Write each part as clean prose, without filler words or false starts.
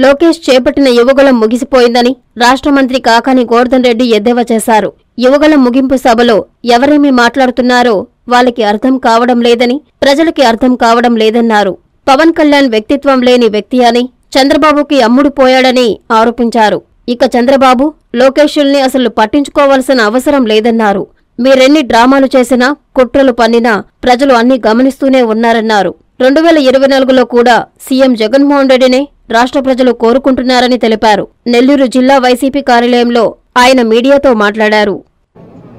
లోకేష్ చేపట్టిన యువగళం ముగిసిపోయిందని రాష్ట్ర మంత్రి కాకాని గోవర్ధన్ రెడ్డి ఎద్దేవా చేశారు. యువగళం ముగింపు సభలో ఎవరేమి మాట్లాడుతున్నారో వాళ్ళకి అర్థం కావడం లేదని, ప్రజలకి అర్థం కావడం లేదన్నారు. పవన్ కళ్యాణ్ వ్యక్తిత్వం లేని వ్యక్తి అని, చంద్రబాబుకి అమ్ముడు పోయాడని ఆరోపించారు. ఇక చంద్రబాబు, లోకేష్ల్ని అసలు పట్టించుకోవాల్సిన అవసరం లేదన్నారు. మీరెన్ని డ్రామాలు చేసినా, కుట్రలు పన్నినా ప్రజలు అన్నీ గమనిస్తూనే ఉన్నారన్నారు. 2024లో కూడా సీఎం జగన్మోహన్ రెడ్డినే రాష్ట్ర ప్రజలు కోరుకుంటున్నారని తెలిపారు. నెల్లూరు జిల్లా వైసీపీ కార్యాలయంలో ఆయన మీడియాతో మాట్లాడారు.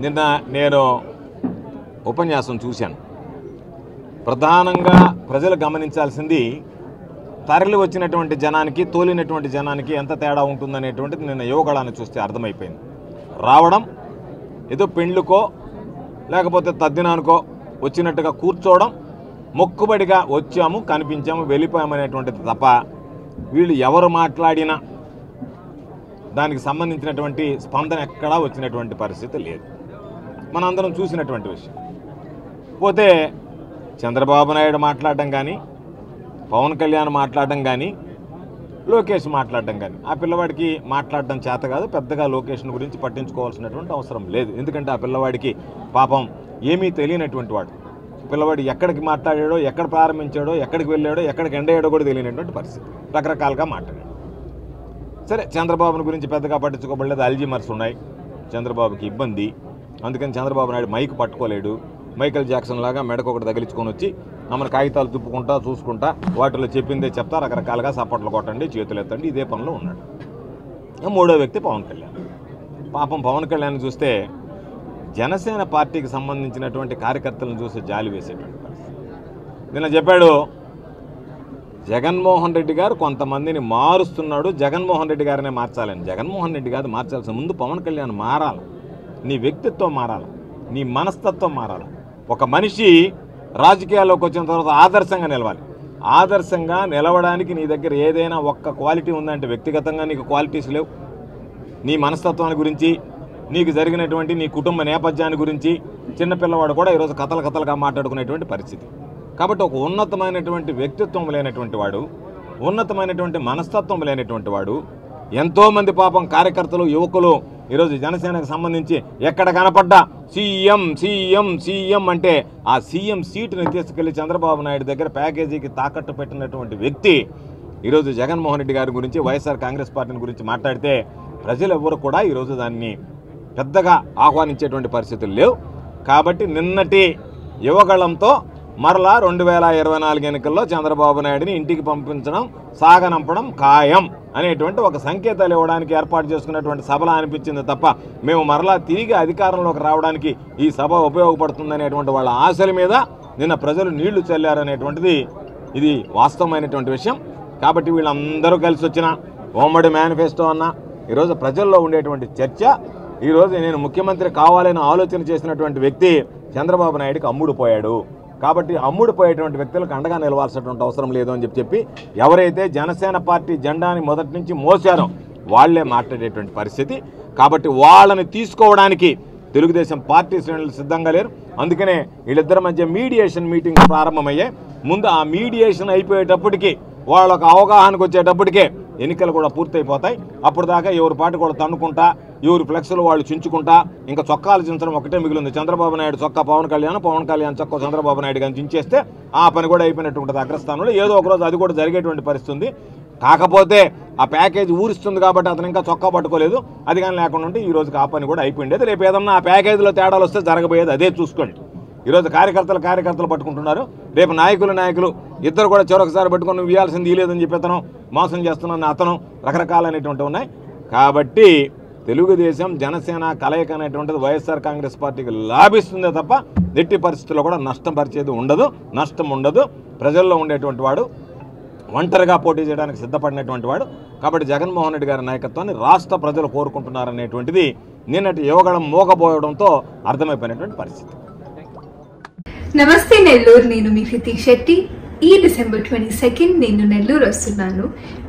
నిన్న నేను ఉపన్యాసం చూశాను. ప్రధానంగా ప్రజలు గమనించాల్సింది తరలి వచ్చినటువంటి జనానికి, తోలినటువంటి జనానికి ఎంత తేడా ఉంటుందనేటువంటిది నిన్న యువగళాన్ని చూస్తే అర్థమైపోయింది. రావడం ఏదో పెండ్లుకో లేకపోతే తద్దినానికో వచ్చినట్టుగా కూర్చోవడం, మొక్కుబడిగా వచ్చాము, కనిపించాము, వెళ్ళిపోయామనేటువంటిది తప్ప వీళ్ళు ఎవరు మాట్లాడినా దానికి సంబంధించినటువంటి స్పందన ఎక్కడా వచ్చినటువంటి పరిస్థితి లేదు. మనందరం చూసినటువంటి విషయం. పోతే చంద్రబాబు నాయుడు మాట్లాడడం కానీ, పవన్ కళ్యాణ్ మాట్లాడడం కానీ, లోకేష్ మాట్లాడడం కానీ, ఆ పిల్లవాడికి మాట్లాడడం చేత కాదు. పెద్దగా లోకేష్ను గురించి పట్టించుకోవాల్సినటువంటి అవసరం లేదు. ఎందుకంటే ఆ పిల్లవాడికి పాపం ఏమీ తెలియనటువంటి వాడు. పిల్లవాడు ఎక్కడికి మాట్లాడాడో, ఎక్కడ ప్రారంభించాడో, ఎక్కడికి వెళ్ళాడో, ఎక్కడికి ఎండయ్యాడో కూడా తెలియనటువంటి పరిస్థితి. రకరకాలుగా మాట్లాడాడు. సరే, చంద్రబాబుని గురించి పెద్దగా పట్టించుకోబడలేదు. అల్జీమర్స్ ఉన్నాయి, చంద్రబాబుకి ఇబ్బంది. అందుకని చంద్రబాబు నాయుడు మైక్ పట్టుకోలేడు. మైకేల్ జాక్సన్ లాగా మెడకు ఒకటి తగిలించుకొని వచ్చి మన కాగితాలు తిప్పుకుంటా, చూసుకుంటా, వాటిలో చెప్పిందే చెప్తా, రకరకాలుగా సపోర్ట్లు కొట్టండి, చేతులు ఎత్తండి, ఇదే పనిలో ఉన్నాడు. మూడో వ్యక్తి పవన్ కళ్యాణ్. పాపం పవన్ కళ్యాణ్ చూస్తే జనసేన పార్టీకి సంబంధించినటువంటి కార్యకర్తలను చూసి జాలి వేసేటువంటి పరిస్థితి. నిన్న చెప్పాడు, జగన్మోహన్ రెడ్డి గారు కొంతమందిని మారుస్తున్నాడు, జగన్మోహన్ రెడ్డి గారినే మార్చాలని. జగన్మోహన్ రెడ్డి గారు మార్చాల్సిన ముందు పవన్ కళ్యాణ్ మారాలి. నీ వ్యక్తిత్వం మారాలి, నీ మనస్తత్వం మారాలి. ఒక మనిషి రాజకీయాల్లోకి వచ్చిన తర్వాత ఆదర్శంగా నిలవాలి. ఆదర్శంగా నిలవడానికి నీ దగ్గర ఏదైనా ఒక్క క్వాలిటీ ఉందంటే, వ్యక్తిగతంగా నీకు క్వాలిటీస్ లేవు. నీ మనస్తత్వాన్ని గురించి, నీకు జరిగినటువంటి నీ కుటుంబ నేపథ్యాన్ని గురించి చిన్నపిల్లవాడు కూడా ఈరోజు కథలుగా మాట్లాడుకునేటువంటి పరిస్థితి. కాబట్టి ఒక ఉన్నతమైనటువంటి వ్యక్తిత్వం లేనటువంటి వాడు, ఉన్నతమైనటువంటి మనస్తత్వం లేనటువంటి వాడు, ఎంతోమంది పాపం కార్యకర్తలు, యువకులు ఈరోజు జనసేనకు సంబంధించి ఎక్కడ కనపడ్డా సీఎం సీఎం సీఎం అంటే ఆ సీఎం సీటుని తీసుకెళ్లి చంద్రబాబు నాయుడు దగ్గర ప్యాకేజీకి తాకట్టు పెట్టినటువంటి వ్యక్తి ఈరోజు జగన్మోహన్ రెడ్డి గారి గురించి, వైఎస్ఆర్ కాంగ్రెస్ పార్టీని గురించి మాట్లాడితే ప్రజలు ఎవ్వరు కూడా ఈరోజు దాన్ని పెద్దగా ఆహ్వానించేటువంటి పరిస్థితులు లేవు. కాబట్టి నిన్నటి యువగళంతో మరలా 2024 ఎన్నికల్లో చంద్రబాబు నాయుడిని ఇంటికి పంపించడం, సాగనంపడం ఖాయం అనేటువంటి ఒక సంకేతాలు ఇవ్వడానికి ఏర్పాటు చేసుకున్నటువంటి సభలా అనిపించింది తప్ప, మేము మరలా తిరిగి అధికారంలోకి రావడానికి ఈ సభ ఉపయోగపడుతుందనేటువంటి వాళ్ళ ఆశల మీద నిన్న ప్రజలు నీళ్లు చల్లారనేటువంటిది ఇది వాస్తవమైనటువంటి విషయం. కాబట్టి వీళ్ళందరూ కలిసి వచ్చిన ఉమ్మడి మేనిఫెస్టో అన్న ఈరోజు ప్రజల్లో ఉండేటువంటి చర్చ, ఈరోజు నేను ముఖ్యమంత్రి కావాలని ఆలోచన చేసినటువంటి వ్యక్తి చంద్రబాబు నాయుడికి అమ్ముడు పోయాడు. కాబట్టి అమ్ముడు పోయేటువంటి వ్యక్తులకు అండగా నిలవాల్సినటువంటి అవసరం లేదు అని చెప్పి ఎవరైతే జనసేన పార్టీ జెండాని మొదటి నుంచి మోసారో వాళ్లే మాట్లాడేటువంటి పరిస్థితి. కాబట్టి వాళ్ళని తీసుకోవడానికి తెలుగుదేశం పార్టీ శ్రేణులు సిద్ధంగా లేరు. అందుకనే వీళ్ళిద్దరి మధ్య మీడియేషన్ మీటింగ్ ప్రారంభమయ్యాయి. ముందు ఆ మీడియేషన్ అయిపోయేటప్పటికి, వాళ్ళకు అవగాహనకు వచ్చేటప్పటికే ఎన్నికలు కూడా పూర్తయిపోతాయి. అప్పుడు దాకా ఎవరి పార్టీ కూడా తన్నుకుంటా, ఎవరి ఫ్లెక్స్లు వాళ్ళు చించుకుంటా, ఇంకా చొక్కాలు చించడం ఒకటే మిగిలింది. చంద్రబాబు నాయుడు చొక్కా పవన్ కళ్యాణ్ చొక్కా చంద్రబాబు నాయుడు కానీ చించేస్తే ఆ పని కూడా అయిపోయినట్టు ఉంటుంది. అగ్రస్థానంలో ఏదో ఒకరోజు అది కూడా జరిగేటువంటి పరిస్థితి ఉంది. కాకపోతే ఆ ప్యాకేజ్ ఊరిస్తుంది కాబట్టి అతను ఇంకా చొక్కా పట్టుకోలేదు. అది కానీ లేకుండా ఉంటే ఈ రోజుకి ఆ పని కూడా అయిపోయింది. రేపు ఏదన్నా ఆ ప్యాకేజీలో తేడాలు వస్తే జరగబోయేది అదే చూసుకోండి. ఈరోజు కార్యకర్తలు పట్టుకుంటున్నారు, రేపు నాయకులు ఇద్దరు కూడా చివరొకసారి పట్టుకొని నువ్వు ఇవ్వాల్సింది ఇవ్వలేదని చెప్పి అతను మోసం చేస్తున్నాను అతను రకరకాలైనటువంటి ఉన్నాయి. కాబట్టి తెలుగుదేశం జనసేన కలయిక అనేటువంటిది వైఎస్ఆర్ కాంగ్రెస్ పార్టీకి లాభిస్తుందే తప్ప ఎట్టి పరిస్థితుల్లో కూడా నష్టం ఉండదు. ప్రజల్లో ఉండేటువంటి వాడు, ఒంటరిగా పోటీ చేయడానికి సిద్ధపడినటువంటి వాడు. కాబట్టి జగన్మోహన్ రెడ్డి గారి నాయకత్వాన్ని రాష్ట్ర ప్రజలు కోరుకుంటున్నారనేటువంటిది నిన్నటి యువగళం మోగబోయడంతో అర్థమైపోయినటువంటి పరిస్థితి. నమస్తే నెల్లూరు, నేను మీ హృతిక్ శెట్టి. ఈ డిసెంబర్ 22 నేను నెల్లూరు వస్తున్నాను.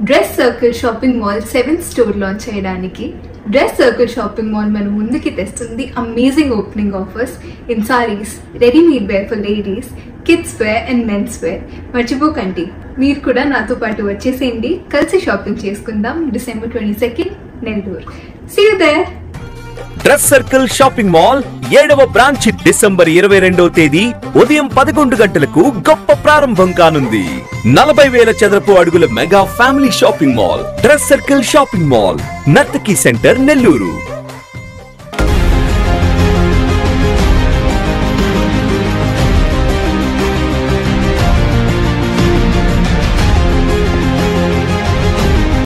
Dress circle shopping mall 7th store launch చేయడానికి. డ్రెస్ సర్కిల్ షాపింగ్ మాల్ మన ముందుకి తెస్తుంది amazing opening offers in saris, readymade wear for ladies, kids wear and men's wear. మర్చిపోకండి, మీరు కూడా నాతో పాటు వచ్చేసేయండి. కలిసి షాపింగ్ చేసుకుందాం. December 22nd, Nellore. See you there. Dress circle shopping mall 7వ బ్రాంచ్ December 22వ తేదీ ఉదయం 11 గంటలకు గొప్ప ప్రారంభం కానుంది. 40,000 చదరపు అడుగుల mega family shopping mall dress circle shopping mall, Nartaki center, Nellore.